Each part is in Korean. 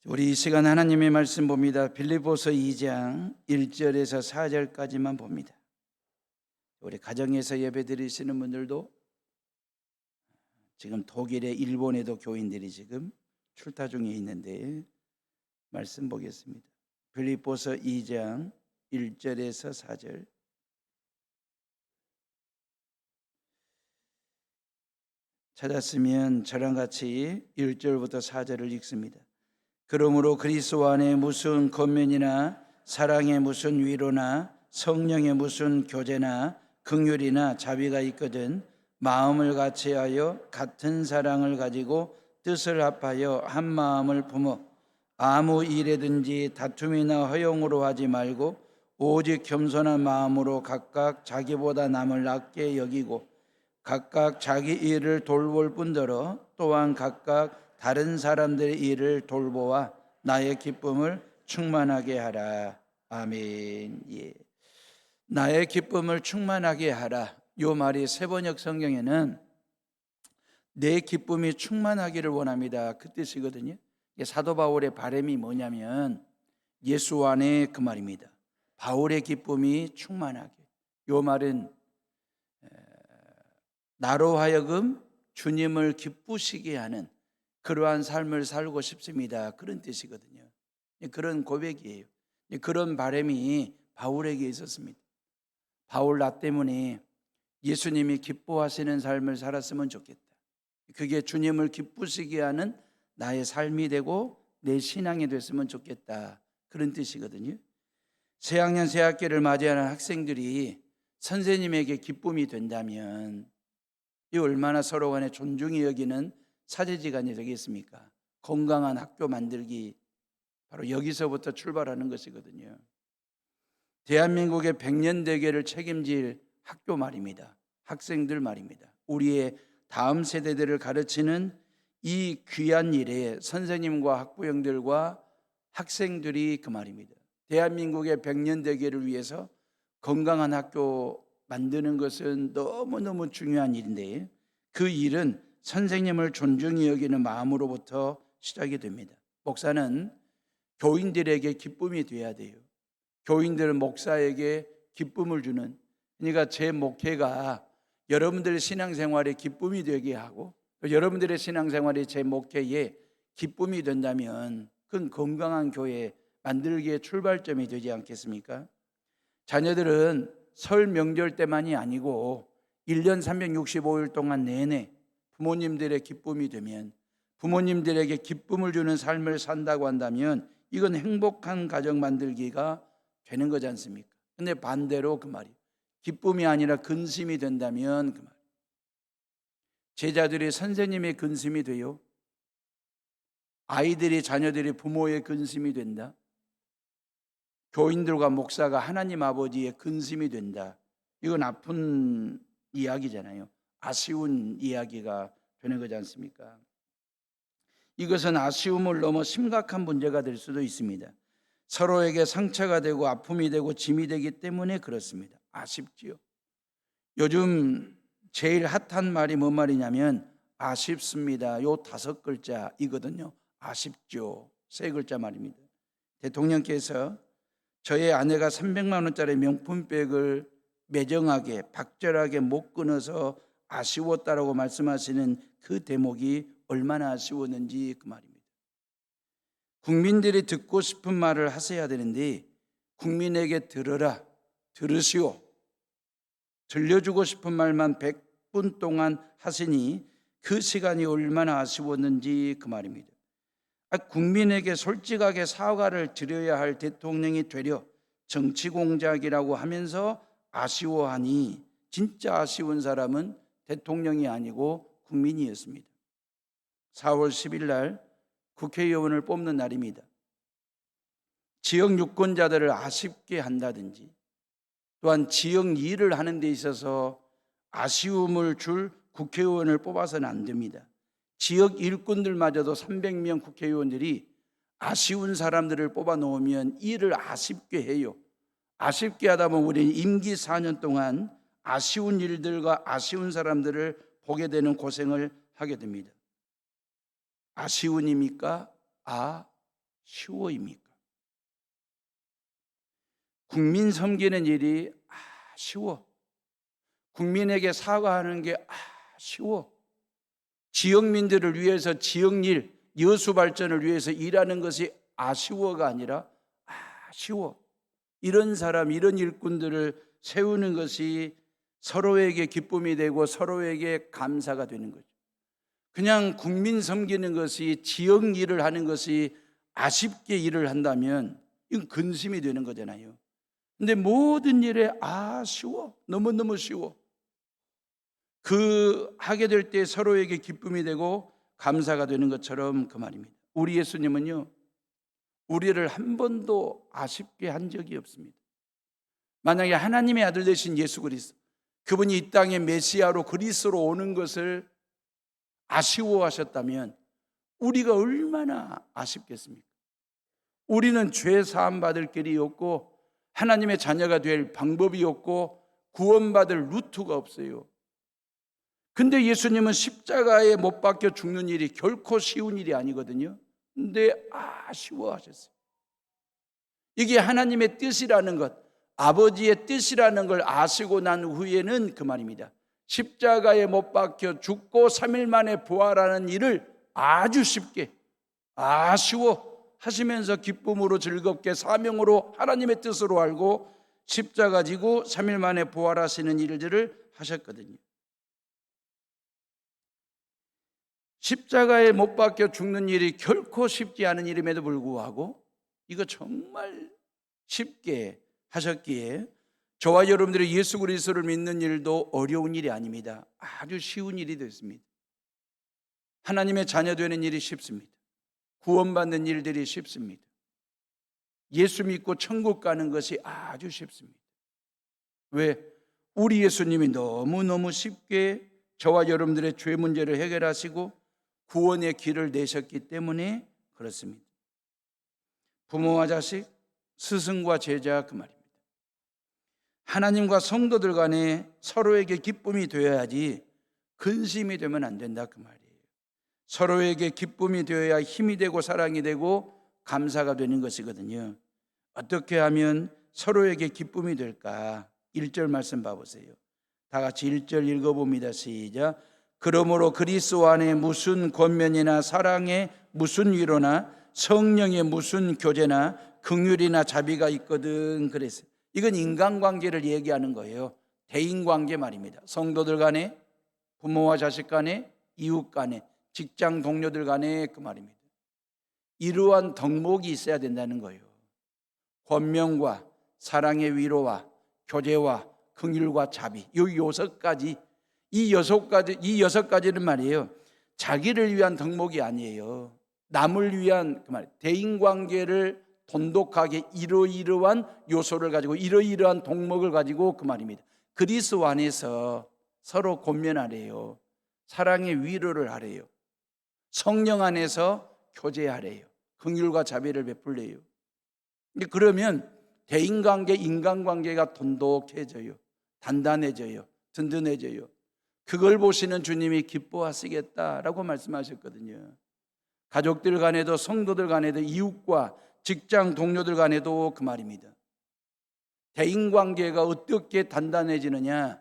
우리 이 시간 하나님의 말씀 봅니다. 빌립보서 2장 1절에서 4절까지만 봅니다. 우리 가정에서 예배 드리시는 분들도 지금 독일에 일본에도 교인들이 지금 출타 중에 있는데 말씀 보겠습니다. 빌립보서 2장 1절에서 4절. 찾았으면 저랑 같이 1절부터 4절을 읽습니다. 그러므로 그리스도 안에 무슨 권면이나 사랑의 무슨 위로나 성령의 무슨 교제나 긍휼이나 자비가 있거든 마음을 같이하여 같은 사랑을 가지고 뜻을 합하여 한 마음을 품어 아무 일에든지 다툼이나 허용으로 하지 말고 오직 겸손한 마음으로 각각 자기보다 남을 낫게 여기고 각각 자기 일을 돌볼 뿐더러 또한 각각 다른 사람들의 일을 돌보아 나의 기쁨을 충만하게 하라. 아멘. 예. 나의 기쁨을 충만하게 하라. 이 말이 세번역 성경에는 내 기쁨이 충만하기를 원합니다. 그 뜻이거든요. 사도 바울의 바람이 뭐냐면 예수 안에 그 말입니다. 바울의 기쁨이 충만하게. 이 말은 나로 하여금 주님을 기쁘시게 하는 그러한 삶을 살고 싶습니다. 그런 뜻이거든요. 그런 고백이에요. 그런 바람이 바울에게 있었습니다. 바울 나 때문에 예수님이 기뻐하시는 삶을 살았으면 좋겠다. 그게 주님을 기쁘시게 하는 나의 삶이 되고 내 신앙이 됐으면 좋겠다. 그런 뜻이거든요. 새학년 새학기를 맞이하는 학생들이 선생님에게 기쁨이 된다면 이 얼마나 서로 간에 존중이 여기는 사제지간이 되겠습니까? 건강한 학교 만들기, 바로 여기서부터 출발하는 것이거든요. 대한민국의 100년 대계를 책임질 학교 말입니다. 학생들 말입니다. 우리의 다음 세대들을 가르치는 이 귀한 일에 선생님과 학부형들과 학생들이 그 말입니다. 대한민국의 100년 대계를 위해서 건강한 학교 만드는 것은 너무너무 중요한 일인데 그 일은 선생님을 존중히 여기는 마음으로부터 시작이 됩니다. 목사는 교인들에게 기쁨이 돼야 돼요. 교인들은 목사에게 기쁨을 주는, 그러니까 제 목회가 여러분들의 신앙생활에 기쁨이 되게 하고 여러분들의 신앙생활이 제 목회에 기쁨이 된다면 그건 건강한 교회 만들기의 출발점이 되지 않겠습니까? 자녀들은 설 명절 때만이 아니고 1년 365일 동안 내내 부모님들의 기쁨이 되면, 부모님들에게 기쁨을 주는 삶을 산다고 한다면 이건 행복한 가정 만들기가 되는 거지 않습니까? 근데 반대로 그 말이 기쁨이 아니라 근심이 된다면 그 말. 제자들이 선생님의 근심이 돼요. 아이들이 자녀들이 부모의 근심이 된다. 교인들과 목사가 하나님 아버지의 근심이 된다. 이건 아픈 이야기잖아요. 아쉬운 이야기가 되는 거지 않습니까? 이것은 아쉬움을 넘어 심각한 문제가 될 수도 있습니다. 서로에게 상처가 되고 아픔이 되고 짐이 되기 때문에 그렇습니다. 아쉽지요. 요즘 제일 핫한 말이 뭔 말이냐면 아쉽습니다. 요 5글자이거든요. 아쉽죠. 3글자 말입니다. 대통령께서 저의 아내가 300만 원짜리 명품백을 매정하게 박절하게 못 끊어서 아쉬웠다라고 말씀하시는 그 대목이 얼마나 아쉬웠는지 그 말입니다. 국민들이 듣고 싶은 말을 하셔야 되는데 국민에게 들으라, 들으시오, 들려주고 싶은 말만 100분 동안 하시니 그 시간이 얼마나 아쉬웠는지 그 말입니다. 국민에게 솔직하게 사과를 드려야 할 대통령이 되려 정치 공작이라고 하면서 아쉬워하니 진짜 아쉬운 사람은 대통령이 아니고 국민이었습니다. 4월 10일 날 국회의원을 뽑는 날입니다. 지역 유권자들을 아쉽게 한다든지 또한 지역 일을 하는 데 있어서 아쉬움을 줄 국회의원을 뽑아서는 안 됩니다. 지역 일꾼들마저도 300명 국회의원들이 아쉬운 사람들을 뽑아 놓으면 일을 아쉽게 해요. 아쉽게 하다 보면 우리는 임기 4년 동안 아쉬운 일들과 아쉬운 사람들을 보게 되는 고생을 하게 됩니다. 아쉬운입니까? 쉬워입니까? 국민 섬기는 일이 쉬워. 국민에게 사과하는 게 쉬워. 지역민들을 위해서 지역일, 여수 발전을 위해서 일하는 것이 아쉬워가 아니라 쉬워. 이런 사람, 이런 일꾼들을 세우는 것이 서로에게 기쁨이 되고 서로에게 감사가 되는 거죠. 그냥 국민 섬기는 것이, 지역 일을 하는 것이 아쉽게 일을 한다면 이건 근심이 되는 거잖아요. 근데 모든 일에 쉬워. 너무너무 쉬워. 그 하게 될 때 서로에게 기쁨이 되고 감사가 되는 것처럼 그 말입니다. 우리 예수님은요, 우리를 한 번도 아쉽게 한 적이 없습니다. 만약에 하나님의 아들 되신 예수 그리스도, 그분이 이 땅에 메시아로 그리스도로 오는 것을 아쉬워하셨다면 우리가 얼마나 아쉽겠습니까? 우리는 죄 사함 받을 길이 없고 하나님의 자녀가 될 방법이 없고 구원받을 루트가 없어요. 근데 예수님은 십자가에 못 박혀 죽는 일이 결코 쉬운 일이 아니거든요. 근데 아쉬워하셨어요. 이게 하나님의 뜻이라는 것, 아버지의 뜻이라는 걸 아시고 난 후에는 그 말입니다. 십자가에 못 박혀 죽고 3일 만에 부활하는 일을 아주 쉽게 아쉬워 하시면서 기쁨으로 즐겁게 사명으로 하나님의 뜻으로 알고 십자가 지고 3일 만에 부활하시는 일들을 하셨거든요. 십자가에 못 박혀 죽는 일이 결코 쉽지 않은 일임에도 불구하고 이거 정말 쉽게 하셨기에 저와 여러분들이 예수 그리스도를 믿는 일도 어려운 일이 아닙니다. 아주 쉬운 일이 됐습니다. 하나님의 자녀 되는 일이 쉽습니다. 구원받는 일들이 쉽습니다. 예수 믿고 천국 가는 것이 아주 쉽습니다. 왜? 우리 예수님이 너무너무 쉽게 저와 여러분들의 죄 문제를 해결하시고 구원의 길을 내셨기 때문에 그렇습니다. 부모와 자식, 스승과 제자 그 말입니다. 하나님과 성도들 간에 서로에게 기쁨이 되어야지 근심이 되면 안 된다 그 말이에요. 서로에게 기쁨이 되어야 힘이 되고 사랑이 되고 감사가 되는 것이거든요. 어떻게 하면 서로에게 기쁨이 될까? 1절 말씀 봐보세요. 다 같이 1절 읽어봅니다. 시작. 그러므로 그리스도 안에 무슨 권면이나 사랑에 무슨 위로나 성령의 무슨 교제나 긍휼이나 자비가 있거든 그랬어요. 이건 인간관계를 얘기하는 거예요. 대인관계 말입니다. 성도들 간에, 부모와 자식 간에, 이웃 간에, 직장 동료들 간에 그 말입니다. 이러한 덕목이 있어야 된다는 거예요. 권면과 사랑의 위로와 교제와 긍휼과 자비, 이 여섯 가지는 말이에요. 자기를 위한 덕목이 아니에요. 남을 위한 그 말, 대인관계를 돈독하게 이러이러한 요소를 가지고 이러이러한 덕목을 가지고 그 말입니다. 그리스도 안에서 서로 권면하래요. 사랑의 위로를 하래요. 성령 안에서 교제하래요. 긍휼과 자비를 베풀래요. 그러면 대인관계, 인간관계가 돈독해져요. 단단해져요. 든든해져요. 그걸 보시는 주님이 기뻐하시겠다라고 말씀하셨거든요. 가족들 간에도 성도들 간에도 이웃과 직장 동료들 간에도 그 말입니다. 대인관계가 어떻게 단단해지느냐?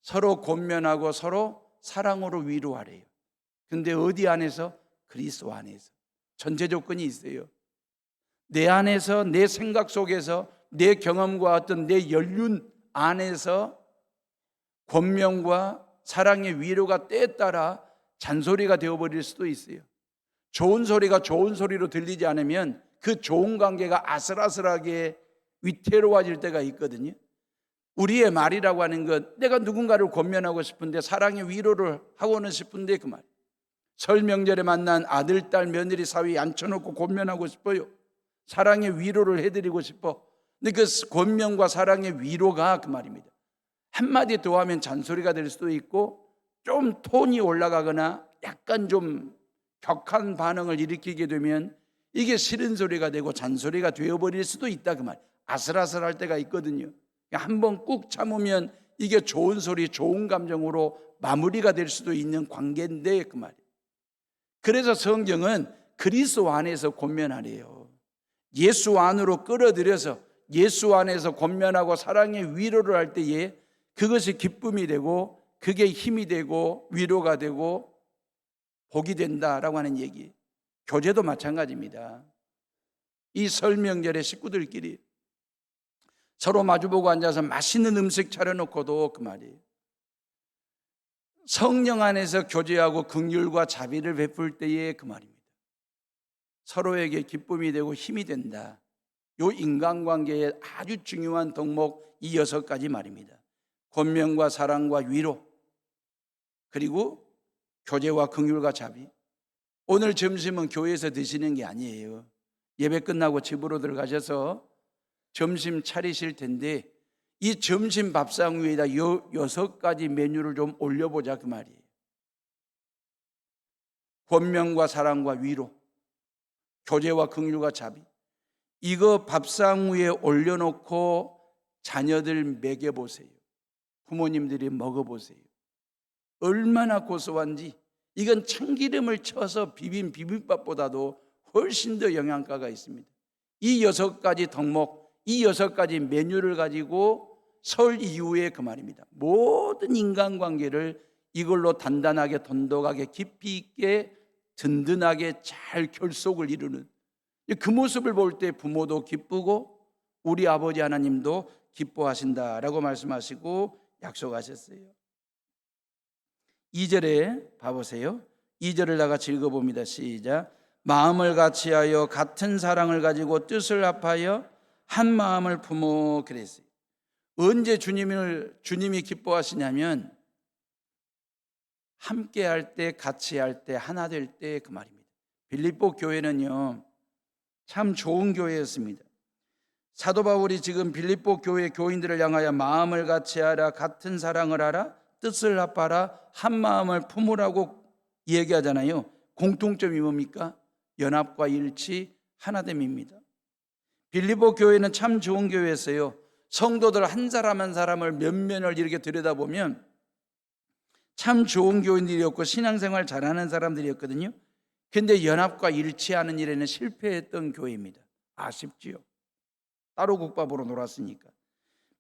서로 권면하고 서로 사랑으로 위로하래요. 근데 어디 안에서? 그리스도 안에서. 전제 조건이 있어요. 내 안에서, 내 생각 속에서, 내 경험과 어떤 내 연륜 안에서 권면과 사랑의 위로가 때에 따라 잔소리가 되어버릴 수도 있어요. 좋은 소리가 좋은 소리로 들리지 않으면 그 좋은 관계가 아슬아슬하게 위태로워질 때가 있거든요. 우리의 말이라고 하는 것, 내가 누군가를 권면하고 싶은데 사랑의 위로를 하고는 싶은데 그 말. 설 명절에 만난 아들, 딸, 며느리 사이에 앉혀놓고 권면하고 싶어요. 사랑의 위로를 해드리고 싶어. 근데 그 권면과 사랑의 위로가 그 말입니다. 한마디 더 하면 잔소리가 될 수도 있고 좀 톤이 올라가거나 약간 좀 격한 반응을 일으키게 되면 이게 싫은 소리가 되고 잔소리가 되어버릴 수도 있다 그 말. 아슬아슬할 때가 있거든요. 한번 꾹 참으면 이게 좋은 소리, 좋은 감정으로 마무리가 될 수도 있는 관계인데 그 말이에요. 그래서 성경은 그리스도 안에서 권면하래요. 예수 안으로 끌어들여서 예수 안에서 권면하고 사랑의 위로를 할 때에 그것이 기쁨이 되고 그게 힘이 되고 위로가 되고 복이 된다라고 하는 얘기. 교제도 마찬가지입니다. 이 설 명절에 식구들끼리 서로 마주보고 앉아서 맛있는 음식 차려놓고도 그 말이에요. 성령 안에서 교제하고 긍휼과 자비를 베풀 때에 그 말입니다. 서로에게 기쁨이 되고 힘이 된다. 요 인간관계의 아주 중요한 덕목 이 6가지 말입니다. 권면과 사랑과 위로, 그리고 교제와 긍휼과 자비. 오늘 점심은 교회에서 드시는 게 아니에요. 예배 끝나고 집으로 들어가셔서 점심 차리실 텐데 이 점심 밥상 위에다 6가지 메뉴를 좀 올려보자 그 말이에요. 권면과 사랑과 위로, 교제와 긍휼과 자비. 이거 밥상 위에 올려놓고 자녀들 먹여보세요. 부모님들이 먹어보세요. 얼마나 고소한지. 이건 참기름을 쳐서 비빔 비빔밥보다도 훨씬 더 영양가가 있습니다. 이 6가지 덕목, 이 6가지 메뉴를 가지고 설 이후에 그 말입니다. 모든 인간관계를 이걸로 단단하게 돈독하게 깊이 있게 든든하게 잘 결속을 이루는 그 모습을 볼 때 부모도 기쁘고 우리 아버지 하나님도 기뻐하신다라고 말씀하시고 약속하셨어요. 2절에 봐보세요. 2절을 다 같이 읽어봅니다. 시작. 마음을 같이하여 같은 사랑을 가지고 뜻을 합하여 한 마음을 품어 그랬어요. 언제 주님이 기뻐하시냐면 함께 할 때, 같이 할 때, 하나 될 때 그 말입니다. 빌립보 교회는요 참 좋은 교회였습니다. 사도 바울이 지금 빌립보 교회 교인들을 향하여 마음을 같이하라, 같은 사랑을 하라, 뜻을 합하라, 한 마음을 품으라고 얘기하잖아요. 공통점이 뭡니까? 연합과 일치, 하나됨입니다. 빌립보 교회는 참 좋은 교회였어요. 성도들 한 사람 한 사람을 면면을 이렇게 들여다보면 참 좋은 교인들이었고 신앙생활 잘하는 사람들이었거든요. 근데 연합과 일치하는 일에는 실패했던 교회입니다. 아쉽지요. 따로 국밥으로 놀았으니까.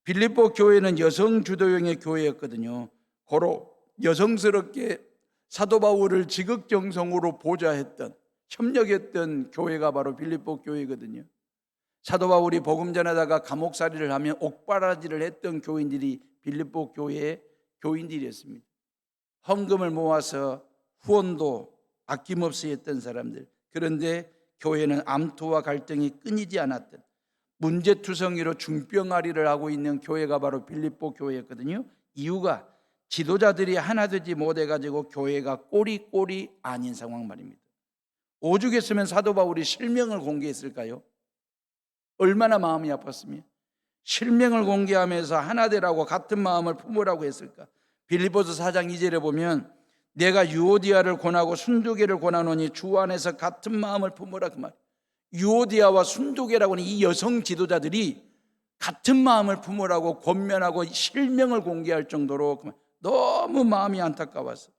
빌립보 교회는 여성 주도형의 교회였거든요. 고로 여성스럽게 사도 바울을 지극정성으로 보좌했던, 협력했던 교회가 바로 빌립보 교회거든요. 사도 바울이 복음 전하다가 감옥살이를 하면 옥바라지를 했던 교인들이 빌립보 교회의 교인들이었습니다. 헌금을 모아서 후원도 아낌없이 했던 사람들. 그런데 교회는 암투와 갈등이 끊이지 않았던 문제투성이로 중병아리를 하고 있는 교회가 바로 빌립보 교회였거든요. 이유가 지도자들이 하나 되지 못해가지고 교회가 꼬리꼬리 아닌 상황 말입니다. 오죽했으면 사도 바울이 실명을 공개했을까요? 얼마나 마음이 아팠으면 실명을 공개하면서 하나 되라고 같은 마음을 품으라고 했을까? 빌립보서 4장 2절에 보면 내가 유오디아를 권하고 순두개를 권하노니 주 안에서 같은 마음을 품으라 그 말. 유오디아와 순두개라고 하는 이 여성 지도자들이 같은 마음을 품으라고 권면하고 실명을 공개할 정도로 너무 마음이 안타까워서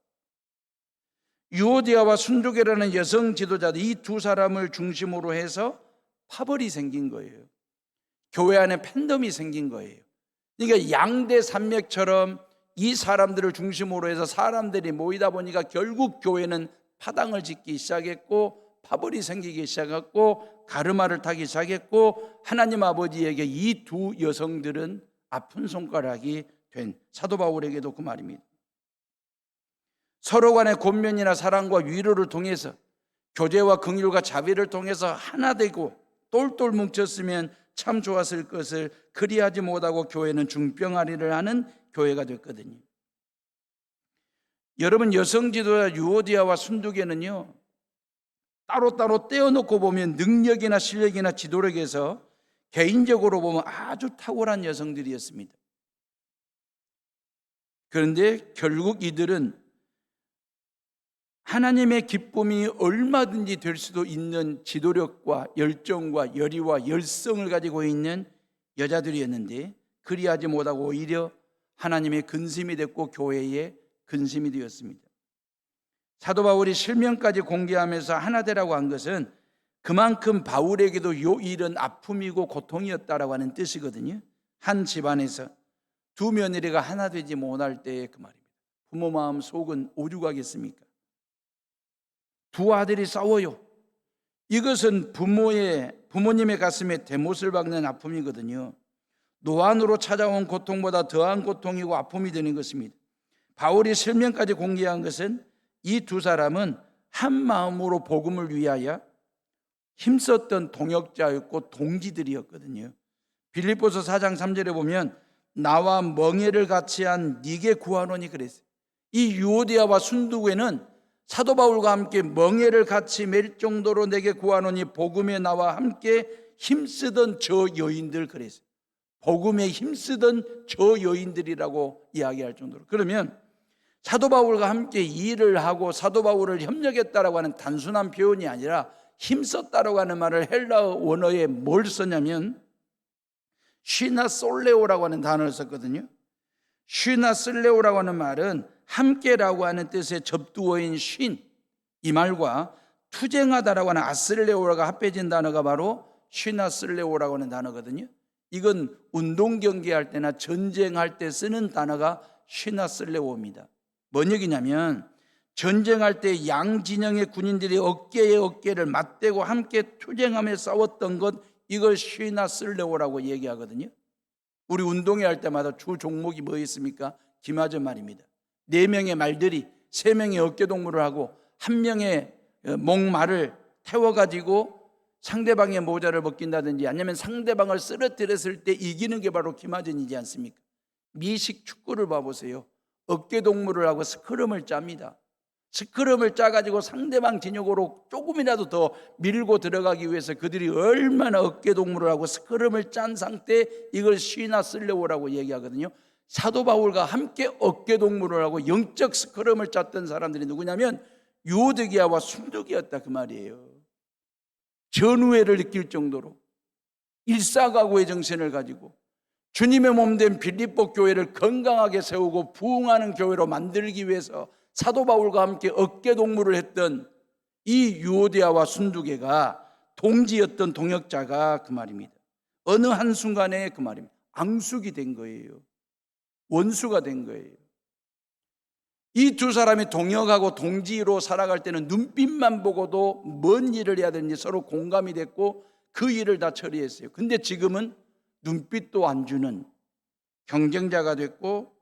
유오디아와 순두개라는 여성 지도자들 이 두 사람을 중심으로 해서 파벌이 생긴 거예요. 교회 안에 팬덤이 생긴 거예요. 그러니까 양대 산맥처럼 이 사람들을 중심으로 해서 사람들이 모이다 보니까 결국 교회는 파당을 짓기 시작했고 파벌이 생기기 시작했고 가르마를 타기 시작했고 하나님 아버지에게 이 두 여성들은 아픈 손가락이 된 사도 바울에게도 그 말입니다. 서로 간의 권면이나 사랑과 위로를 통해서 교제와 긍휼과 자비를 통해서 하나 되고 똘똘 뭉쳤으면 참 좋았을 것을 그리하지 못하고 교회는 중병아리를 하는 교회가 됐거든요. 여러분 여성 지도자 유오디아와 순두개는요 따로따로 떼어놓고 보면 능력이나 실력이나 지도력에서 개인적으로 보면 아주 탁월한 여성들이었습니다. 그런데 결국 이들은 하나님의 기쁨이 얼마든지 될 수도 있는 지도력과 열정과 열의와 열성을 가지고 있는 여자들이었는데 그리하지 못하고 오히려 하나님의 근심이 됐고 교회의 근심이 되었습니다. 사도 바울이 실명까지 공개하면서 하나 되라고 한 것은 그만큼 바울에게도 요 일은 아픔이고 고통이었다라고 하는 뜻이거든요. 한 집안에서 두 며느리가 하나 되지 못할 때의 그 말입니다. 부모 마음 속은 오죽하겠습니까? 두 아들이 싸워요. 이것은 부모님의 가슴에 대못을 박는 아픔이거든요. 노안으로 찾아온 고통보다 더한 고통이고 아픔이 되는 것입니다. 바울이 실명까지 공개한 것은 이 두 사람은 한 마음으로 복음을 위하여 힘썼던 동역자였고 동지들이었거든요. 빌립보서 4장 3절에 보면 나와 멍에를 같이 한 네게 구하노니 그랬어요. 이 유오디아와 순두계는 사도 바울과 함께 멍에를 같이 맬 정도로 내게 구하노니 복음에 나와 함께 힘쓰던 저 여인들 그랬어요. 복음에 힘쓰던 저 여인들이라고 이야기할 정도로. 그러면 사도 바울과 함께 일을 하고 사도 바울을 협력했다라고 하는 단순한 표현이 아니라 힘썼다라고 하는 말을 헬라어 원어에 뭘 썼냐면 쉬나 솔레오라고 하는 단어를 썼거든요. 쉬나 솔레오라고 하는 말은 함께라고 하는 뜻의 접두어인 쉰, 이 말과 투쟁하다라고 하는 아슬레오가 합해진 단어가 바로 쉬나 솔레오라고 하는 단어거든요. 이건 운동 경기할 때나 전쟁할 때 쓰는 단어가 쉬나 솔레오입니다. 뭔 얘기냐면 전쟁할 때 양 진영의 군인들이 어깨에 어깨를 맞대고 함께 투쟁하며 싸웠던 것, 이걸 쉬나 솔레오라고 얘기하거든요. 우리 운동회 할 때마다 주 종목이 뭐였습니까? 기마전 말입니다. 4명의 말들이 3명의 어깨동무를 하고 1명의 목말을 태워가지고 상대방의 모자를 벗긴다든지 아니면 상대방을 쓰러뜨렸을 때 이기는 게 바로 기마전이지 않습니까? 미식 축구를 봐보세요. 어깨동무를 하고 스크럼을 짭니다. 스크럼을 짜가지고 상대방 진영으로 조금이라도 더 밀고 들어가기 위해서 그들이 얼마나 어깨동무를 하고 스크럼을 짠 상태, 이걸 쉬나 솔레오라고 얘기하거든요. 사도 바울과 함께 어깨동무를 하고 영적 스크럼을 짰던 사람들이 누구냐면 유오드기아와 순두기였다 그 말이에요. 전우애를 느낄 정도로 일사각오의 정신을 가지고 주님의 몸된 빌립보 교회를 건강하게 세우고 부흥하는 교회로 만들기 위해서 사도 바울과 함께 어깨동무를 했던 이 유오디아와 순두계가 동지였던 동역자가 그 말입니다. 어느 한순간에 그 말입니다. 앙숙이 된 거예요. 원수가 된 거예요. 이 두 사람이 동역하고 동지로 살아갈 때는 눈빛만 보고도 뭔 일을 해야 되는지 서로 공감이 됐고 그 일을 다 처리했어요. 근데 지금은 눈빛도 안 주는 경쟁자가 됐고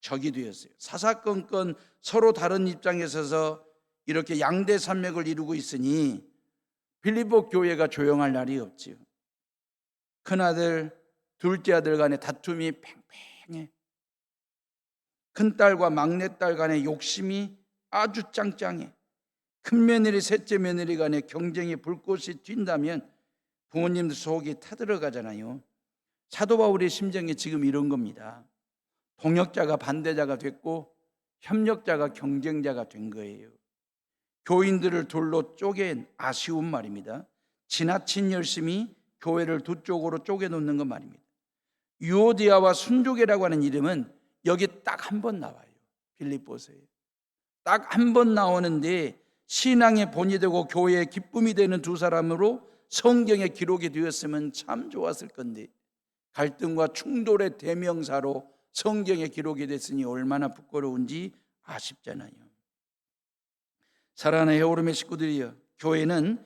적이 되었어요. 사사건건 서로 다른 입장에 서서 이렇게 양대 산맥을 이루고 있으니 빌립보 교회가 조용할 날이 없지요. 큰아들, 둘째 아들 간의 다툼이 팽팽해. 큰딸과 막내딸 간의 욕심이 아주 짱짱해. 큰며느리, 셋째 며느리 간의 경쟁이 불꽃이 튄다면 부모님들 속이 타들어가잖아요. 사도 바울의 심정이 지금 이런 겁니다. 동역자가 반대자가 됐고 협력자가 경쟁자가 된 거예요. 교인들을 둘로 쪼갠 아쉬운 말입니다. 지나친 열심이 교회를 두 쪽으로 쪼개놓는 것 말입니다. 유오디아와 순두계라고 하는 이름은 여기 딱 한 번 나와요. 빌립보서에 딱 한 번 나오는데 신앙의 본이 되고 교회의 기쁨이 되는 두 사람으로 성경에 기록이 되었으면 참 좋았을 건데 갈등과 충돌의 대명사로 성경에 기록이 됐으니 얼마나 부끄러운지 아쉽잖아요. 사랑하는 해오름의 식구들이여, 교회는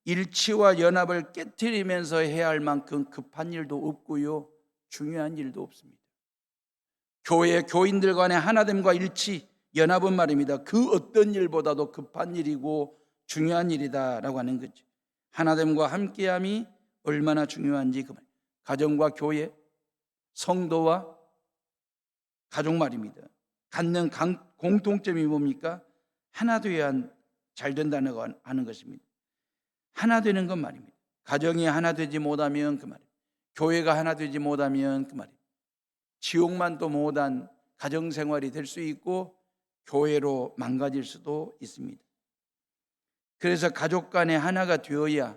일치와 연합을 깨트리면서 해야 할 만큼 급한 일도 없고요, 중요한 일도 없습니다. 교회의 교인들 간의 하나됨과 일치, 연합은 말입니다. 그 어떤 일보다도 급한 일이고 중요한 일이다라고 하는 거죠. 하나됨과 함께함이 얼마나 중요한지 그 말. 가정과 교회, 성도와 가족 말입니다. 갖는 공통점이 뭡니까? 하나 되어야 잘 된다는 거 하는 것입니다. 하나 되는 건 말입니다. 가정이 하나 되지 못하면 그 말입니다. 교회가 하나 되지 못하면 그 말입니다. 지옥만도 못한 가정생활이 될 수 있고 교회로 망가질 수도 있습니다. 그래서 가족 간에 하나가 되어야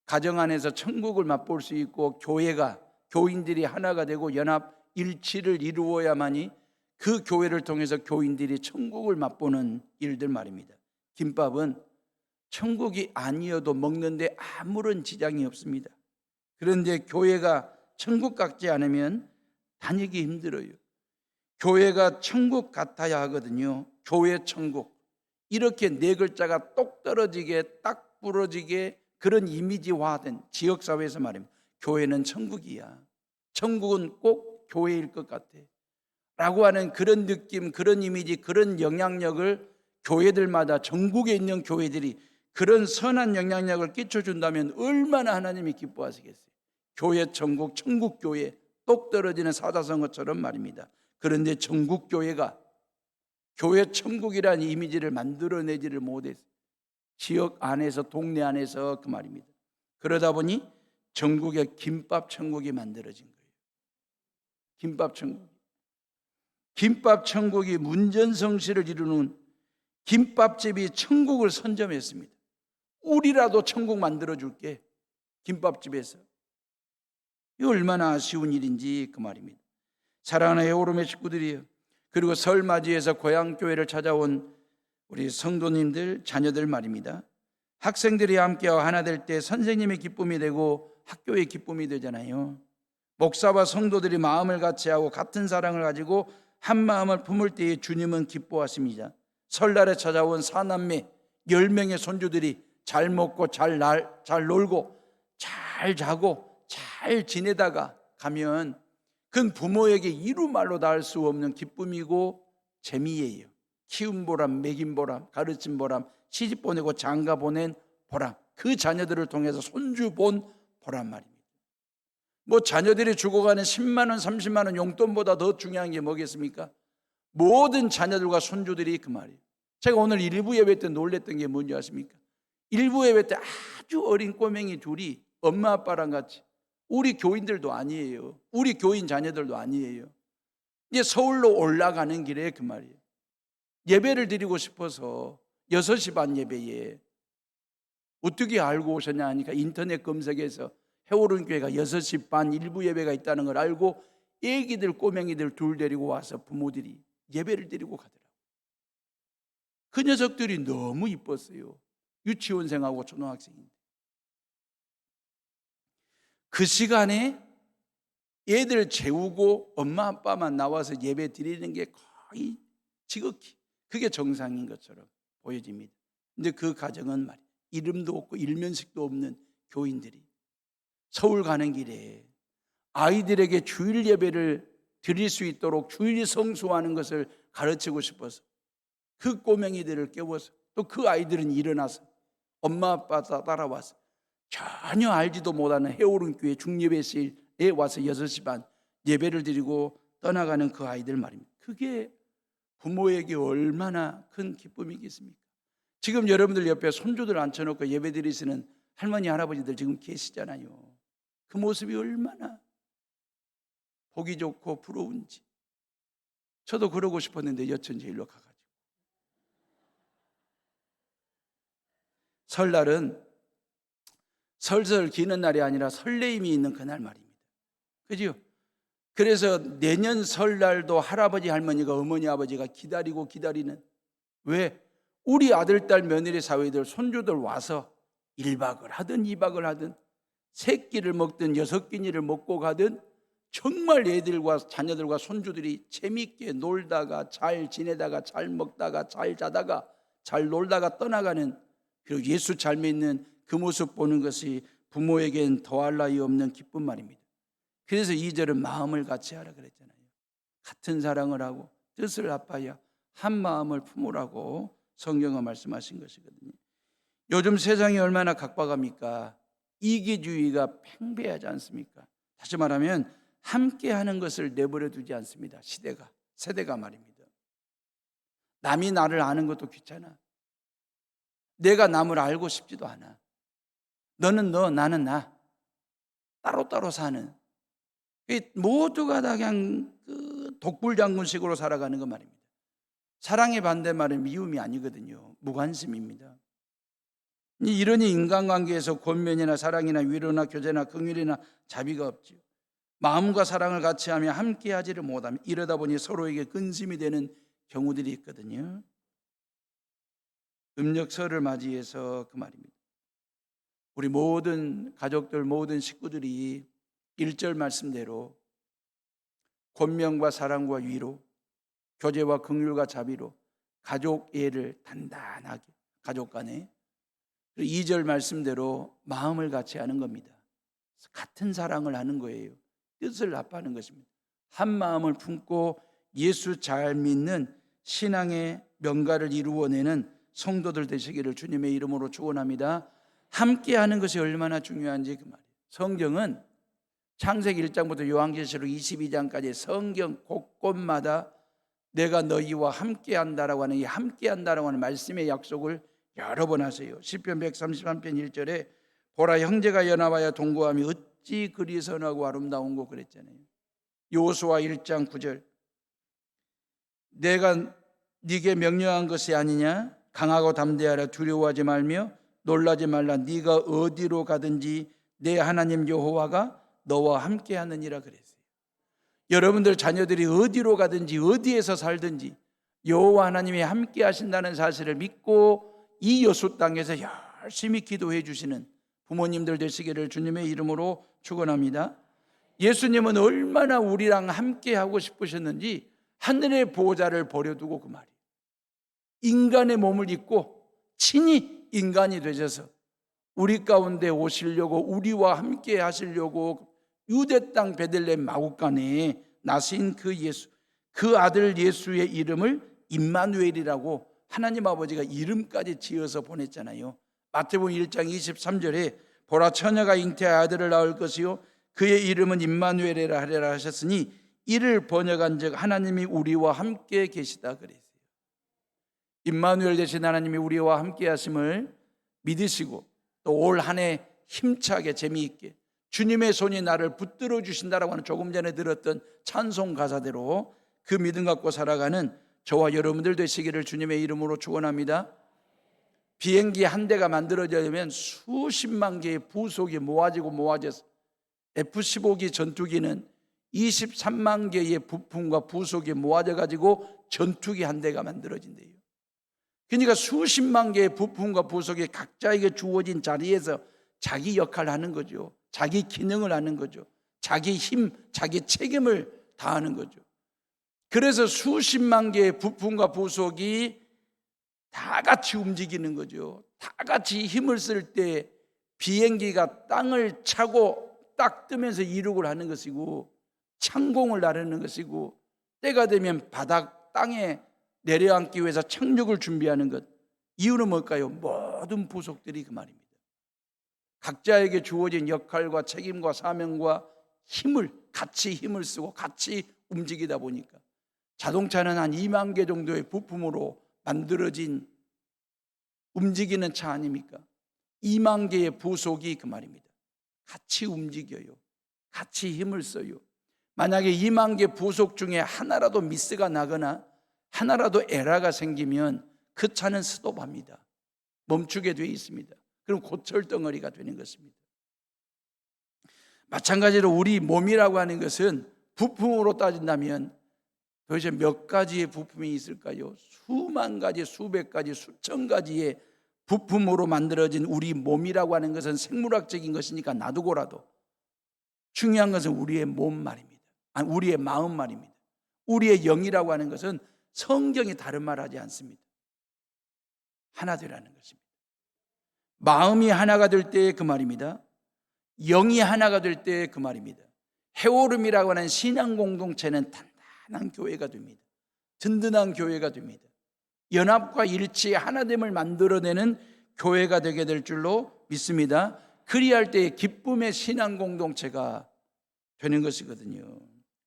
가정 안에서 천국을 맛볼 수 있고 교회가 교인들이 하나가 되고 연합 일치를 이루어야만이 그 교회를 통해서 교인들이 천국을 맛보는 일들 말입니다. 김밥은 천국이 아니어도 먹는데 아무런 지장이 없습니다. 그런데 교회가 천국 같지 않으면 다니기 힘들어요. 교회가 천국 같아야 하거든요. 교회 천국. 이렇게 네 글자가 똑 떨어지게 딱 부러지게 그런 이미지화된 지역사회에서 말입니다. 교회는 천국이야. 천국은 꼭 교회일 것 같아. 라고 하는 그런 느낌, 그런 이미지, 그런 영향력을 교회들마다 전국에 있는 교회들이 그런 선한 영향력을 끼쳐준다면 얼마나 하나님이 기뻐하시겠어요. 교회 천국, 천국교회 똑 떨어지는 사자성어처럼 말입니다. 그런데 전국교회가 교회 천국이라는 이미지를 만들어내지를 못했어요. 지역 안에서, 동네 안에서 그 말입니다. 그러다 보니 전국에 김밥 천국이 만들어진 거예요. 김밥 천국. 김밥 천국이 문전성시를 이루는 김밥집이 천국을 선점했습니다. 우리라도 천국 만들어줄게. 김밥집에서. 이 얼마나 아쉬운 일인지 그 말입니다. 사랑하는 에오름의 식구들이요, 그리고 설 맞이해서 고향교회를 찾아온 우리 성도님들, 자녀들 말입니다. 학생들이 함께하고 하나 될 때 선생님의 기쁨이 되고 학교의 기쁨이 되잖아요. 목사와 성도들이 마음을 같이하고 같은 사랑을 가지고 한 마음을 품을 때에 주님은 기뻐하십니다. 설날에 찾아온 사남매 10명의 손주들이 잘 먹고 잘 놀고 잘 자고 잘 지내다가 가면 그건 부모에게 이루 말로 닿을 수 없는 기쁨이고 재미예요. 키운 보람, 먹인 보람, 가르친 보람, 시집 보내고 장가 보낸 보람, 그 자녀들을 통해서 손주 본 보람 말입니다. 뭐 자녀들이 죽어가는 10만 원, 30만 원 용돈보다 더 중요한 게 뭐겠습니까? 모든 자녀들과 손주들이 그 말이에요. 제가 오늘 일부 예배 때 놀랬던 게 뭔지 아십니까? 일부 예배 때 아주 어린 꼬맹이 둘이 엄마 아빠랑 같이, 우리 교인들도 아니에요. 우리 교인 자녀들도 아니에요. 이제 서울로 올라가는 길에 그 말이에요. 예배를 드리고 싶어서 6시 반 예배에 어떻게 알고 오셨냐 하니까 인터넷 검색해서 해오른 교회가 6시 반 일부 예배가 있다는 걸 알고 애기들 꼬맹이들 둘 데리고 와서 부모들이 예배를 드리고 가더라고요. 그 녀석들이 너무 이뻤어요. 유치원생하고 초등학생인데. 그 시간에 애들 재우고 엄마 아빠만 나와서 예배 드리는 게 거의 지극히 그게 정상인 것처럼 보여집니다. 근데 그 가정은 말이에요. 이름도 없고 일면식도 없는 교인들이 서울 가는 길에 아이들에게 주일 예배를 드릴 수 있도록 주일 성수하는 것을 가르치고 싶어서 그 꼬맹이들을 깨워서 또 그 아이들은 일어나서 엄마 아빠 따라와서 전혀 알지도 못하는 해오른 교회 중예배실에 와서 6시 반 예배를 드리고 떠나가는 그 아이들 말입니다. 그게 부모에게 얼마나 큰 기쁨이겠습니까? 지금 여러분들 옆에 손주들 앉혀놓고 예배 드리시는 할머니 할아버지들 지금 계시잖아요. 그 모습이 얼마나 보기 좋고 부러운지. 저도 그러고 싶었는데 여천제 일로 가가지고. 설날은 설설 기는 날이 아니라 설레임이 있는 그날 말입니다. 그죠? 그래서 내년 설날도 할아버지 할머니가 어머니 아버지가 기다리는, 왜? 우리 아들 딸 며느리 사위들 손주들 와서 1박을 하든 2박을 하든 세 끼를 먹든 6끼니를 먹고 가든 정말 애들과 자녀들과 손주들이 재미있게 놀다가 잘 지내다가 잘 먹다가 잘 자다가 잘 놀다가 떠나가는, 그리고 예수 잘 믿는 그 모습 보는 것이 부모에겐 더할 나위 없는 기쁨 말입니다. 그래서 2절은 마음을 같이 하라 그랬잖아요. 같은 사랑을 하고 뜻을 합하여 한 마음을 품으라고 성경은 말씀하신 것이거든요. 요즘 세상이 얼마나 각박합니까? 이기주의가 팽배하지 않습니까? 다시 말하면 함께하는 것을 내버려 두지 않습니다. 세대가 말입니다. 남이 나를 아는 것도 귀찮아. 내가 남을 알고 싶지도 않아. 너는 너, 나는 나. 따로따로 사는. 모두가 다 그냥 그 독불장군식으로 살아가는 거 말입니다. 사랑의 반대말은 미움이 아니거든요. 무관심입니다. 이러니 인간관계에서 권면이나 사랑이나 위로나 교제나 긍휼이나 자비가 없지요. 마음과 사랑을 같이 하며 함께 하지를 못하며 이러다 보니 서로에게 근심이 되는 경우들이 있거든요. 음력설을 맞이해서 그 말입니다. 우리 모든 가족들, 모든 식구들이 1절 말씀대로 권면과 사랑과 위로, 교제와 긍휼과 자비로 가족 예를 단단하게, 가족 간에 2절 말씀대로 마음을 같이 하는 겁니다. 같은 사랑을 하는 거예요. 뜻을 합하는 것입니다. 한 마음을 품고 예수 잘 믿는 신앙의 명가를 이루어내는 성도들 되시기를 주님의 이름으로 축원합니다. 함께 하는 것이 얼마나 중요한지 그 말이에요. 성경은 창세기 1장부터 요한계시록 22장까지 성경 곳곳마다 내가 너희와 함께 한다라고 하는 이 함께 한다라고 하는 말씀의 약속을 여러 번 하세요. 시편 133편 1절에 보라 형제가 연합하여 동거함이 어찌 그리 선하고 아름다운고 그랬잖아요. 여호수아 1장 9절 내가 네게 명령한 것이 아니냐 강하고 담대하라 두려워하지 말며 놀라지 말라 네가 어디로 가든지 내 하나님 여호와가 너와 함께 하느니라 그랬어요. 여러분들 자녀들이 어디로 가든지 어디에서 살든지 여호와 하나님이 함께 하신다는 사실을 믿고 이 여수 땅에서 열심히 기도해 주시는 부모님들 되시기를 주님의 이름으로 축원합니다. 예수님은 얼마나 우리랑 함께 하고 싶으셨는지 하늘의 보호자를 버려두고 그 말이에요. 인간의 몸을 입고 친히 인간이 되셔서 우리 가운데 오시려고 우리와 함께 하시려고 유대 땅 베들레헴 마구간에 나신 그 예수, 그 아들 예수의 이름을 임마누엘이라고 하나님 아버지가 이름까지 지어서 보냈잖아요. 마태복음 1장 23절에 보라 처녀가 잉태하여 아들을 낳을 것이요 그의 이름은 임마누엘이라 하리라 하셨으니 이를 번역한즉 하나님이 우리와 함께 계시다 그랬어요. 임마누엘 되신 하나님이 우리와 함께 하심을 믿으시고 또 올 한 해 힘차게 재미있게 주님의 손이 나를 붙들어 주신다라고 하는 조금 전에 들었던 찬송 가사대로 그 믿음 갖고 살아가는 저와 여러분들 되시기를 주님의 이름으로 축원합니다. 비행기 한 대가 만들어지려면 수십만 개의 부속이 모아져서 F-15기 전투기는 23만 개의 부품과 부속이 모아져 가지고 전투기 한 대가 만들어진대요. 그러니까 수십만 개의 부품과 부속이 각자에게 주어진 자리에서 자기 역할을 하는 거죠. 자기 기능을 하는 거죠. 자기 힘, 자기 책임을 다하는 거죠. 그래서 수십만 개의 부품과 부속이 다 같이 움직이는 거죠. 다 같이 힘을 쓸 때 비행기가 땅을 차고 딱 뜨면서 이륙을 하는 것이고 창공을 나르는 것이고 때가 되면 바닥 땅에 내려앉기 위해서 착륙을 준비하는 것. 이유는 뭘까요? 모든 부속들이 그 말입니다. 각자에게 주어진 역할과 책임과 사명과 힘을 같이 힘을 쓰고 같이 움직이다 보니까 자동차는 한 2만 개 정도의 부품으로 만들어진 움직이는 차 아닙니까? 2만 개의 부속이 그 말입니다. 같이 움직여요. 같이 힘을 써요. 만약에 2만 개 부속 중에 하나라도 미스가 나거나 하나라도 에러가 생기면 그 차는 스톱합니다. 멈추게 되어 있습니다. 그럼 고철덩어리가 되는 것입니다. 마찬가지로 우리 몸이라고 하는 것은 부품으로 따진다면 도대체 몇 가지의 부품이 있을까요? 수만 가지, 수백 가지, 수천 가지의 부품으로 만들어진 우리 몸이라고 하는 것은 생물학적인 것이니까 놔두고라도 중요한 것은 우리의 몸 말입니다. 아니, 우리의 마음 말입니다. 우리의 영이라고 하는 것은 성경이 다른 말 하지 않습니다. 하나 되라는 것입니다. 마음이 하나가 될 때 그 말입니다. 영이 하나가 될 때 그 말입니다. 해오름이라고 하는 신앙 공동체는 단단한 교회가 됩니다. 든든한 교회가 됩니다. 연합과 일치의 하나됨을 만들어내는 교회가 되게 될 줄로 믿습니다. 그리할 때 기쁨의 신앙 공동체가 되는 것이거든요.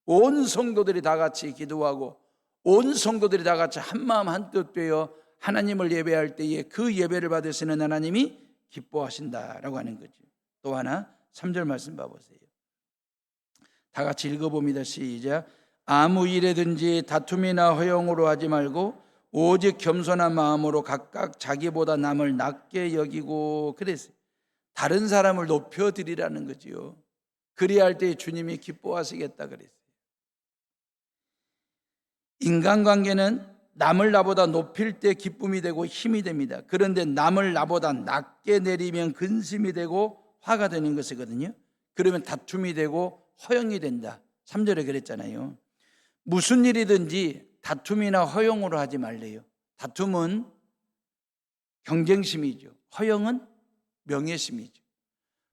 온 성도들이 다 같이 기도하고 온 성도들이 다 같이 한마음 한뜻 되어 하나님을 예배할 때에 그 예배를 받으시는 하나님이 기뻐하신다라고 하는 거죠. 또 하나 3절 말씀 봐보세요. 다 같이 읽어봅니다. 시작. 아무 일에든지 다툼이나 허용으로 하지 말고 오직 겸손한 마음으로 각각 자기보다 남을 낮게 여기고 그랬어요. 다른 사람을 높여드리라는 거지요. 그리할 때 주님이 기뻐하시겠다 그랬어요. 인간관계는 남을 나보다 높일 때 기쁨이 되고 힘이 됩니다. 그런데 남을 나보다 낮게 내리면 근심이 되고 화가 되는 것이거든요. 그러면 다툼이 되고 허용이 된다. 3절에 그랬잖아요. 무슨 일이든지 다툼이나 허용으로 하지 말래요. 다툼은 경쟁심이죠. 허용은 명예심이죠.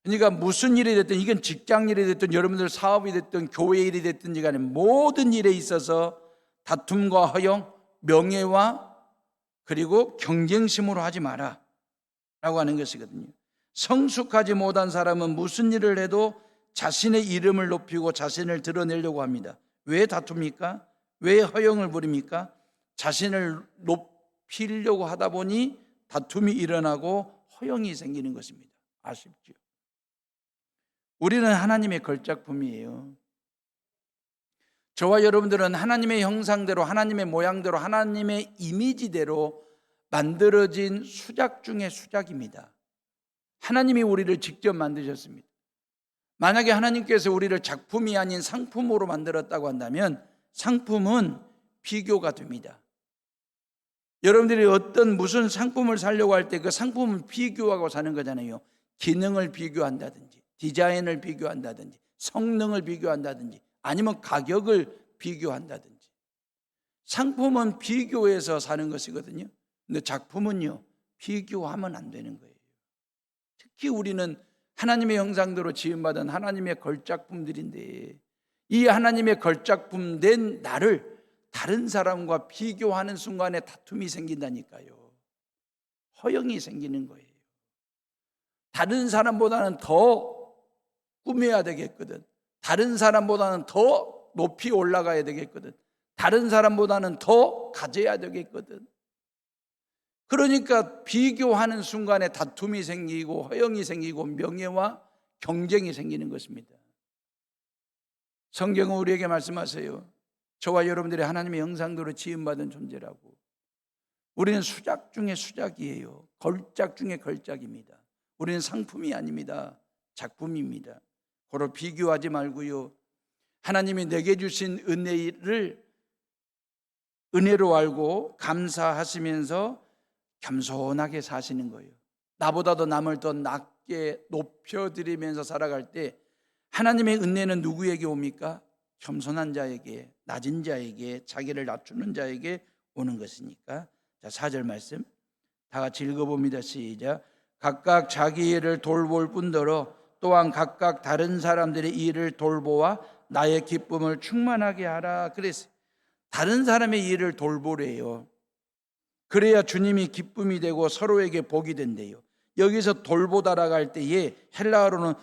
그러니까 무슨 일이 됐든, 이건 직장 일이 됐든 여러분들 사업이 됐든 교회 일이 됐든지 간에 모든 일에 있어서 다툼과 허용, 명예와 그리고 경쟁심으로 하지 마라 라고 하는 것이거든요. 성숙하지 못한 사람은 무슨 일을 해도 자신의 이름을 높이고 자신을 드러내려고 합니다. 왜 다툽니까? 왜 허용을 부립니까? 자신을 높이려고 하다 보니 다툼이 일어나고 허용이 생기는 것입니다. 아쉽죠? 우리는 하나님의 걸작품이에요. 저와 여러분들은 하나님의 형상대로, 하나님의 모양대로, 하나님의 이미지대로 만들어진 수작 중의 수작입니다. 하나님이 우리를 직접 만드셨습니다. 만약에 하나님께서 우리를 작품이 아닌 상품으로 만들었다고 한다면 상품은 비교가 됩니다. 여러분들이 무슨 상품을 사려고 할 때 그 상품은 비교하고 사는 거잖아요. 기능을 비교한다든지, 디자인을 비교한다든지, 성능을 비교한다든지, 아니면 가격을 비교한다든지. 상품은 비교해서 사는 것이거든요. 근데 작품은요, 비교하면 안 되는 거예요. 특히 우리는 하나님의 형상대로 지음받은 하나님의 걸작품들인데, 이 하나님의 걸작품 된 나를 다른 사람과 비교하는 순간에 다툼이 생긴다니까요. 허영이 생기는 거예요. 다른 사람보다는 더 꾸며야 되겠거든. 다른 사람보다는 더 높이 올라가야 되겠거든. 다른 사람보다는 더 가져야 되겠거든. 그러니까 비교하는 순간에 다툼이 생기고 허영이 생기고 명예와 경쟁이 생기는 것입니다. 성경은 우리에게 말씀하세요. 저와 여러분들이 하나님의 형상대로 지음받은 존재라고. 우리는 수작 중에 수작이에요. 걸작 중에 걸작입니다. 우리는 상품이 아닙니다. 작품입니다. 고로 비교하지 말고요. 하나님이 내게 주신 은혜로 알고 감사하시면서 겸손하게 사시는 거예요. 나보다도 남을 더 낮게 높여드리면서 살아갈 때 하나님의 은혜는 누구에게 옵니까? 겸손한 자에게, 낮은 자에게, 자기를 낮추는 자에게 오는 것이니까. 자, 4절 말씀 다 같이 읽어봅니다. 시작. 각각 자기 일을 돌볼 뿐더러 또한 각각 다른 사람들의 일을 돌보아 나의 기쁨을 충만하게 하라. 그래서 다른 사람의 일을 돌보래요. 그래야 주님이 기쁨이 되고 서로에게 복이 된대요. 여기서 돌보다라고 할 때에 헬라어로는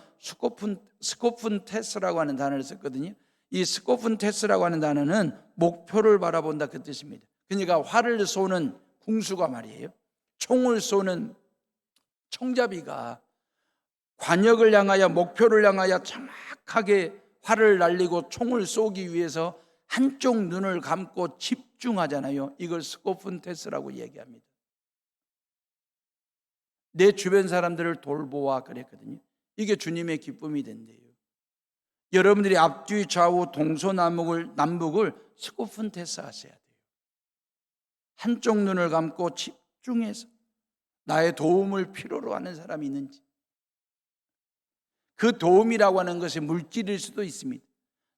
스코푼테스라고 하는 단어를 썼거든요. 이 스코푼테스라고 하는 단어는 목표를 바라본다 그 뜻입니다. 그러니까 활을 쏘는 궁수가 말이에요. 총을 쏘는 총잡이가 관역을 향하여 목표를 향하여 정확하게 활을 날리고 총을 쏘기 위해서 한쪽 눈을 감고 집중하잖아요. 이걸 스코푼테스라고 얘기합니다. 내 주변 사람들을 돌보아 그랬거든요. 이게 주님의 기쁨이 된대요. 여러분들이 앞뒤 좌우 동서남북을 스코푼테스 하셔야 돼요. 한쪽 눈을 감고 집중해서 나의 도움을 필요로 하는 사람이 있는지. 그 도움이라고 하는 것이 물질일 수도 있습니다.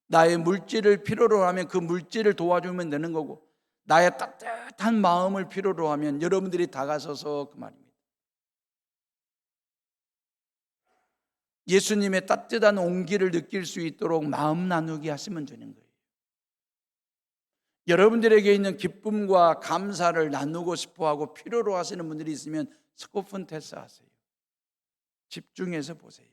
나의 물질을 필요로 하면 그 물질을 도와주면 되는 거고, 나의 따뜻한 마음을 필요로 하면 여러분들이 다가서서 그 말입니다. 예수님의 따뜻한 온기를 느낄 수 있도록 마음 나누게 하시면 되는 거예요. 여러분들에게 있는 기쁨과 감사를 나누고 싶어하고 필요로 하시는 분들이 있으면 스코푼테스 하세요. 집중해서 보세요.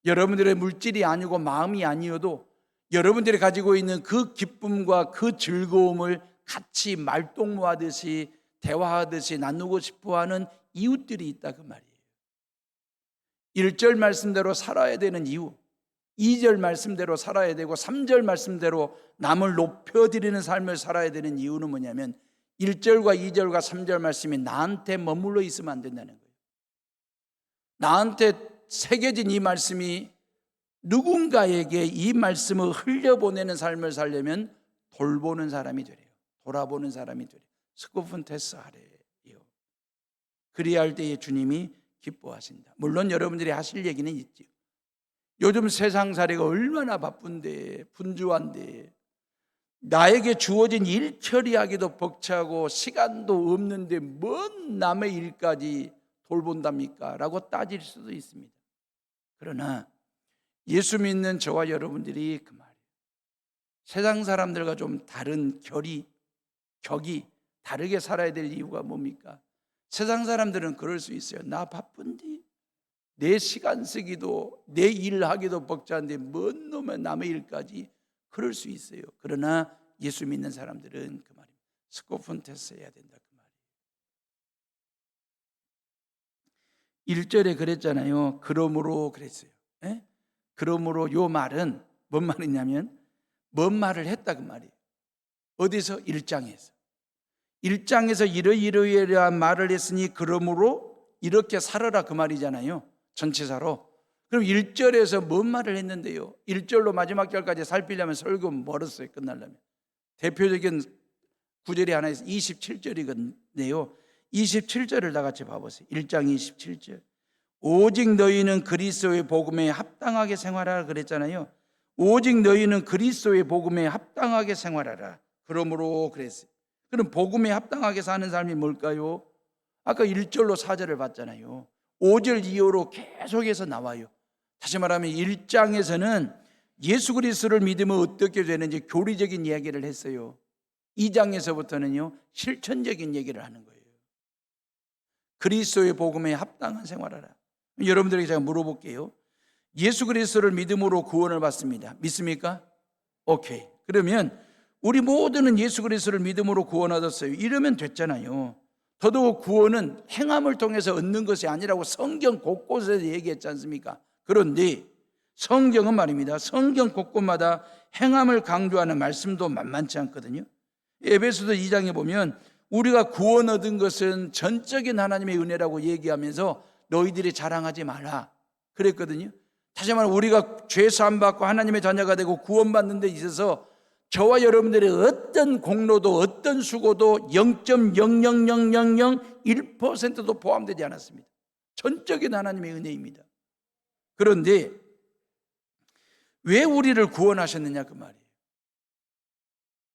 여러분들의 물질이 아니고 마음이 아니어도 여러분들이 가지고 있는 그 기쁨과 그 즐거움을 같이 말동무하듯이 대화하듯이 나누고 싶어하는 이웃들이 있다 그 말이에요. 1절 말씀대로 살아야 되는 이유, 2절 말씀대로 살아야 되고 3절 말씀대로 남을 높여드리는 삶을 살아야 되는 이유는 뭐냐면 1절과 2절과 3절 말씀이 나한테 머물러 있으면 안 된다는 거예요. 나한테 새겨진 이 말씀이 누군가에게 이 말씀을 흘려보내는 삶을 살려면 돌보는 사람이 되래요. 돌아보는 사람이 되리. 스코폰테스 하래요. 그리야 할 때에 주님이 기뻐하신다. 물론 여러분들이 하실 얘기는 있죠. 요즘 세상살이가 얼마나 바쁜데, 분주한데, 나에게 주어진 일 처리하기도 벅차고 시간도 없는데 뭔 남의 일까지 돌본답니까? 라고 따질 수도 있습니다. 그러나 예수 믿는 저와 여러분들이 그 말이에요. 세상 사람들과 좀 다른 격이 다르게 살아야 될 이유가 뭡니까? 세상 사람들은 그럴 수 있어요. 나 바쁜데 내 시간 쓰기도 내 일하기도 벅찬데 뭔 놈의 남의 일까지 그럴 수 있어요. 그러나 예수 믿는 사람들은 그 말이에요. 스코폰테스 해야 된다 그 말이에요. 1절에 그랬잖아요. 그러므로 그랬어요. 에? 그러므로 요 말은 뭔 말이냐면 뭔 말을 했다 그 말이에요. 어디서? 1장에서. 1장에서 이러이러한 말을 했으니 그러므로 이렇게 살아라 그 말이잖아요. 전치사로. 그럼 1절에서 뭔 말을 했는데요? 1절로 마지막 절까지 살피려면 설교 멀었어요. 끝나려면. 대표적인 구절이 하나 있어요. 27절이거든요. 27절을 다 같이 봐보세요. 1장 27절. 오직 너희는 그리스도의 복음에 합당하게 생활하라 그랬잖아요. 오직 너희는 그리스도의 복음에 합당하게 생활하라. 그러므로 그랬어요. 그럼 복음에 합당하게 사는 삶이 뭘까요? 아까 1절로 4절을 봤잖아요. 5절 이후로 계속해서 나와요. 다시 말하면 1장에서는 예수 그리스도를 믿으면 어떻게 되는지 교리적인 이야기를 했어요. 2장에서부터는요 실천적인 얘기를 하는 거예요. 그리스도의 복음에 합당한 생활하라. 여러분들에게 제가 물어볼게요. 예수 그리스도를 믿음으로 구원을 받습니다. 믿습니까? 오케이. 그러면 우리 모두는 예수 그리스도를 믿음으로 구원 얻었어요. 이러면 됐잖아요. 더더욱 구원은 행함을 통해서 얻는 것이 아니라고 성경 곳곳에서 얘기했지 않습니까? 그런데 성경은 말입니다. 성경 곳곳마다 행함을 강조하는 말씀도 만만치 않거든요. 에베소서 2장에 보면 우리가 구원 얻은 것은 전적인 하나님의 은혜라고 얘기하면서 너희들이 자랑하지 마라 그랬거든요. 다시 말하면 우리가 죄 사함 받고 하나님의 자녀가 되고 구원받는 데 있어서 저와 여러분들의 어떤 공로도 어떤 수고도 0.00001%도 포함되지 않았습니다. 전적인 하나님의 은혜입니다. 그런데 왜 우리를 구원하셨느냐 그 말이에요.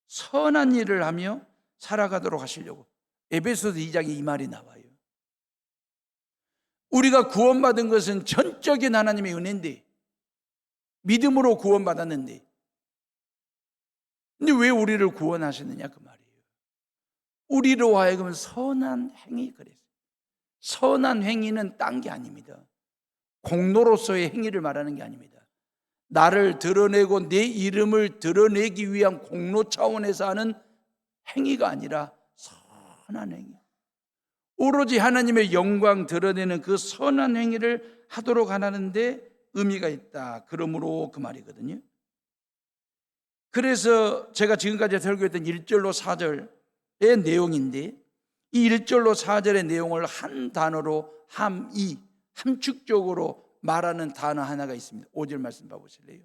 선한 일을 하며 살아가도록 하시려고. 에베소서 2장에 이 말이 나와요. 우리가 구원받은 것은 전적인 하나님의 은혜인데 믿음으로 구원받았는데 근데 왜 우리를 구원하셨느냐 그 말이에요. 우리로 하여금 선한 행위 그랬어요. 선한 행위는 딴 게 아닙니다. 공로로서의 행위를 말하는 게 아닙니다. 나를 드러내고 내 이름을 드러내기 위한 공로 차원에서 하는 행위가 아니라 선한 행위. 오로지 하나님의 영광 드러내는 그 선한 행위를 하도록 하는데 의미가 있다. 그러므로 그 말이거든요. 그래서 제가 지금까지 설교했던 1절로 4절의 내용인데 이 1절로 4절의 내용을 한 단어로 함축적으로 말하는 단어 하나가 있습니다. 5절 말씀 봐보실래요?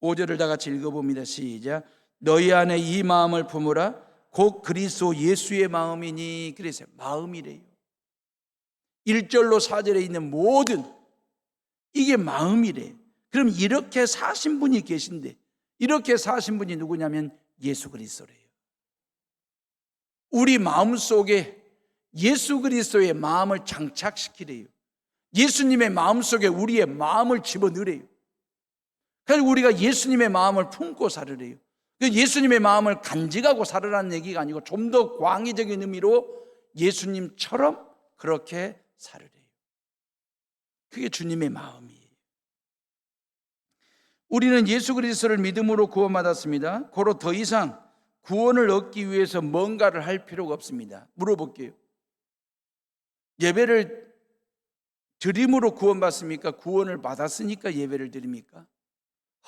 5절을 다 같이 읽어봅니다. 시작. 너희 안에 이 마음을 품으라. 곧 그리스도 예수의 마음이니. 그래서 마음이래요. 1절로 4절에 있는 모든 이게 마음이래요. 그럼 이렇게 사신 분이 계신데 이렇게 사신 분이 누구냐면 예수 그리스도래요. 우리 마음속에 예수 그리스도의 마음을 장착시키래요. 예수님의 마음속에 우리의 마음을 집어넣으래요. 그래서 우리가 예수님의 마음을 품고 살으래요. 예수님의 마음을 간직하고 살으라는 얘기가 아니고 좀 더 광의적인 의미로 예수님처럼 그렇게 살으래요. 그게 주님의 마음이에요. 우리는 예수 그리스도를 믿음으로 구원받았습니다. 고로 더 이상 구원을 얻기 위해서 뭔가를 할 필요가 없습니다. 물어볼게요. 예배를 드림으로 구원받습니까? 구원을 받았으니까 예배를 드립니까?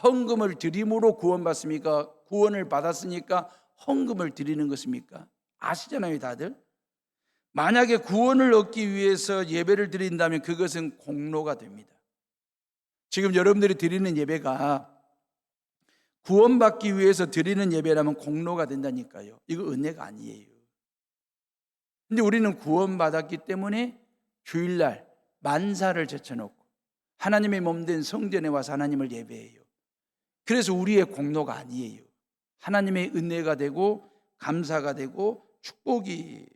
헌금을 드림으로 구원받습니까? 구원을 받았으니까 헌금을 드리는 것입니까? 아시잖아요, 다들. 만약에 구원을 얻기 위해서 예배를 드린다면 그것은 공로가 됩니다. 지금 여러분들이 드리는 예배가 구원받기 위해서 드리는 예배라면 공로가 된다니까요. 이거 은혜가 아니에요. 근데 우리는 구원받았기 때문에 주일날 만사를 제쳐놓고 하나님의 몸된 성전에 와서 하나님을 예배해요. 그래서 우리의 공로가 아니에요. 하나님의 은혜가 되고 감사가 되고 축복이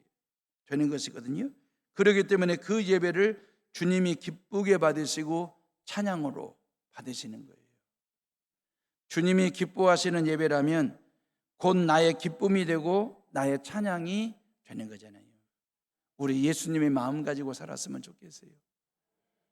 되는 것이거든요. 그렇기 때문에 그 예배를 주님이 기쁘게 받으시고 찬양으로 받으시는 거예요. 주님이 기뻐하시는 예배라면 곧 나의 기쁨이 되고 나의 찬양이 되는 거잖아요. 우리 예수님의 마음 가지고 살았으면 좋겠어요.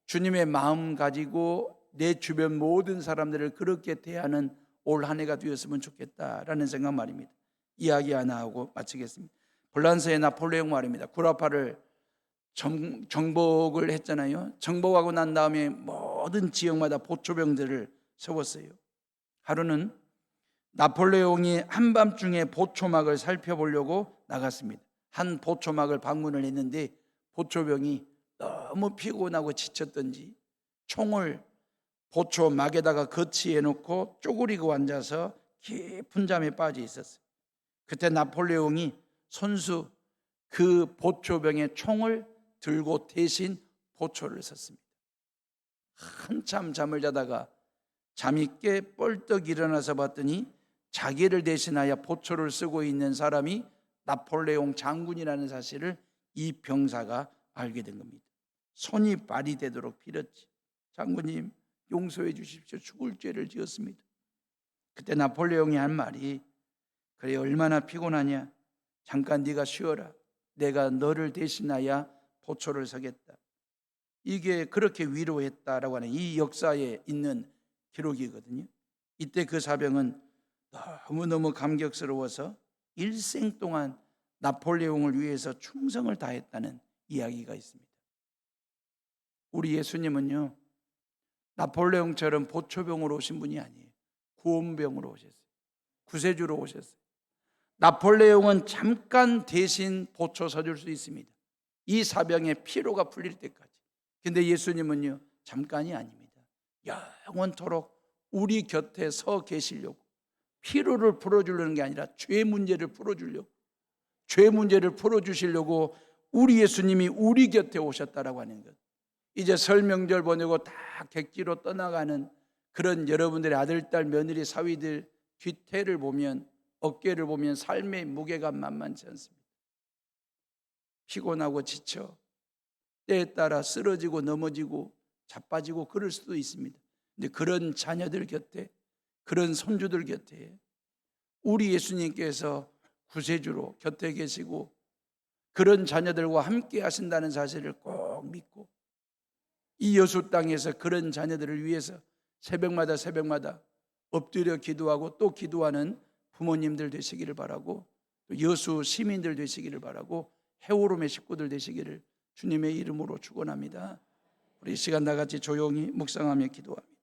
주님의 마음 가지고 내 주변 모든 사람들을 그렇게 대하는 올 한 해가 되었으면 좋겠다라는 생각 말입니다. 이야기 하나 하고 마치겠습니다. 프랑스의 나폴레옹 말입니다. 구라파를 정복을 했잖아요. 정복하고 난 다음에 모든 지역마다 보초병들을 세웠어요. 하루는 나폴레옹이 한밤중에 보초막을 살펴보려고 나갔습니다. 한 보초막을 방문을 했는데 보초병이 너무 피곤하고 지쳤던지 총을 보초막에다가 거치해 놓고 쪼그리고 앉아서 깊은 잠에 빠져 있었어요. 그때 나폴레옹이 손수 그 보초병의 총을 들고 대신 보초를 섰습니다. 한참 잠을 자다가 잠이 깨 뻘떡 일어나서 봤더니 자기를 대신하여 보초를 쓰고 있는 사람이 나폴레옹 장군이라는 사실을 이 병사가 알게 된 겁니다. 손이 발이 되도록 빌었지. 장군님, 용서해 주십시오. 죽을 죄를 지었습니다. 그때 나폴레옹이 한 말이, 그래 얼마나 피곤하냐. 잠깐 네가 쉬어라. 내가 너를 대신하여 보초를 서겠다. 이게 그렇게 위로했다라고 하는 이 역사에 있는 기록이거든요. 이때 그 사병은 너무너무 감격스러워서 일생 동안 나폴레옹을 위해서 충성을 다했다는 이야기가 있습니다. 우리 예수님은요, 나폴레옹처럼 보초병으로 오신 분이 아니에요. 구원병으로 오셨어요. 구세주로 오셨어요. 나폴레옹은 잠깐 대신 보초 서줄 수 있습니다. 이 사병의 피로가 풀릴 때까지. 근데 예수님은요, 잠깐이 아닙니다. 영원토록 우리 곁에 서 계시려고, 피로를 풀어주려는 게 아니라 죄 문제를 풀어주려고, 죄 문제를 풀어주시려고 우리 예수님이 우리 곁에 오셨다라고 하는 것. 이제 설 명절 보내고 다 객지로 떠나가는 그런 여러분들의 아들, 딸, 며느리, 사위들 뒤태를 보면, 어깨를 보면 삶의 무게가 만만치 않습니다. 피곤하고 지쳐 때에 따라 쓰러지고 넘어지고 자빠지고 그럴 수도 있습니다. 근데 그런 자녀들 곁에, 그런 손주들 곁에 우리 예수님께서 구세주로 곁에 계시고 그런 자녀들과 함께 하신다는 사실을 꼭 믿고, 이 여수 땅에서 그런 자녀들을 위해서 새벽마다 엎드려 기도하고 또 기도하는 부모님들 되시기를 바라고, 또 여수 시민들 되시기를 바라고, 해오름의 식구들 되시기를 주님의 이름으로 축원합니다. 우리 이 시간 다 같이 조용히 묵상하며 기도합니다.